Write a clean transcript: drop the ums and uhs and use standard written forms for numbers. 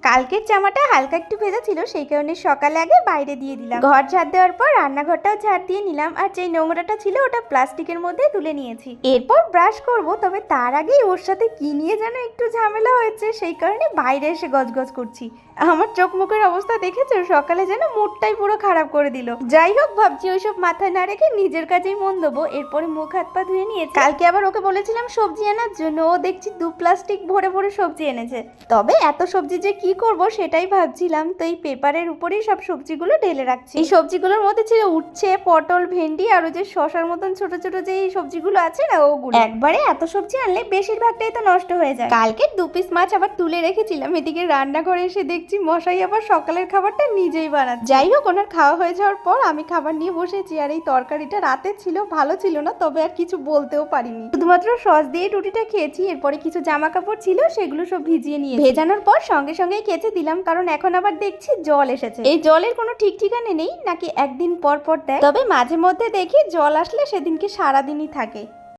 কালকের জামাটা হালকা একটু ভেজা ছিল, সেই কারণে সকালে আগে বাইরে দিয়ে দিলাম। ঘর ঝাড় দেওয়ার পর রান্নাঘরটাও ঝাড় দিয়ে নিলাম, আর যে নোংরাটা ছিল ওটা প্লাস্টিকের মধ্যে তুলে নিয়েছি। এরপর ব্রাশ করব, তবে তার আগেই ওর সাথে কি নিয়ে যেন একটু ঝামেলা হয়েছে, সেই কারণে বাইরে এসে গজগজ করছি। আমার চোখ মুখের অবস্থা দেখেছো? সকালে যেন মুডটাই পুরো খারাপ করে দিল। যাই হোক, ভাবছি ওইসব মাথায় না রেখে নিজের কাজেই মন দেবো। এরপরে মুখ হাত পা ধুয়ে নিয়েছি। কালকে আবার ওকে বলেছিলাম সবজি আনার জন্য, ও দেখছি 2 প্লাস্টিক ভরে ভরে সবজি এনেছে। তবে এত সবজি যে কি করব সেটাই ভাবছিলাম, তো এই পেপারের উপরেই সব সবজিগুলো ঢেলে রাখছি। এই সবজিগুলোর মধ্যে ছিল উচ্ছে, পটল, ভেন্ডি, আর ওই যে শশার মতন ছোট ছোট যে সবজিগুলো আছে না, ওগুলো। একবারে এত সবজি আনলে বেশিরভাগটাই তো নষ্ট হয়ে যায়। কালকে 2 পিস মাছ আবার তুলে রেখেছিলাম, এদিকে রান্নাঘরে এসে দেখছি মশাই আবার সকালের খাবারটা নিজেই বানাচ্ছে। যাই হোক, ওনার খাওয়া হয়ে যাওয়ার পর আমি খাবার নিয়ে বসেছি, আর এই তরকারিটা রাতে ছিল, ভালো ছিল না, তবে আর কিছু বলতেও পারিনি। শুধুমাত্র সস দিয়ে রুটিটা খেয়েছি। এরপরে কিছু জামা কাপড় ছিল, সেগুলো সব ভিজিয়ে নিয়ে ভেজানোর পর সঙ্গে সঙ্গেই কেচে দিলাম, কারণ এখন আবার দেখছি জল এসেছে। এই জলের কোনো ঠিক ঠিকানা নেই, নাকি একদিন পর পর দেয়, তবে মাঝে মধ্যে দেখি জল আসলে সেদিনকে সারাদিনই থাকে।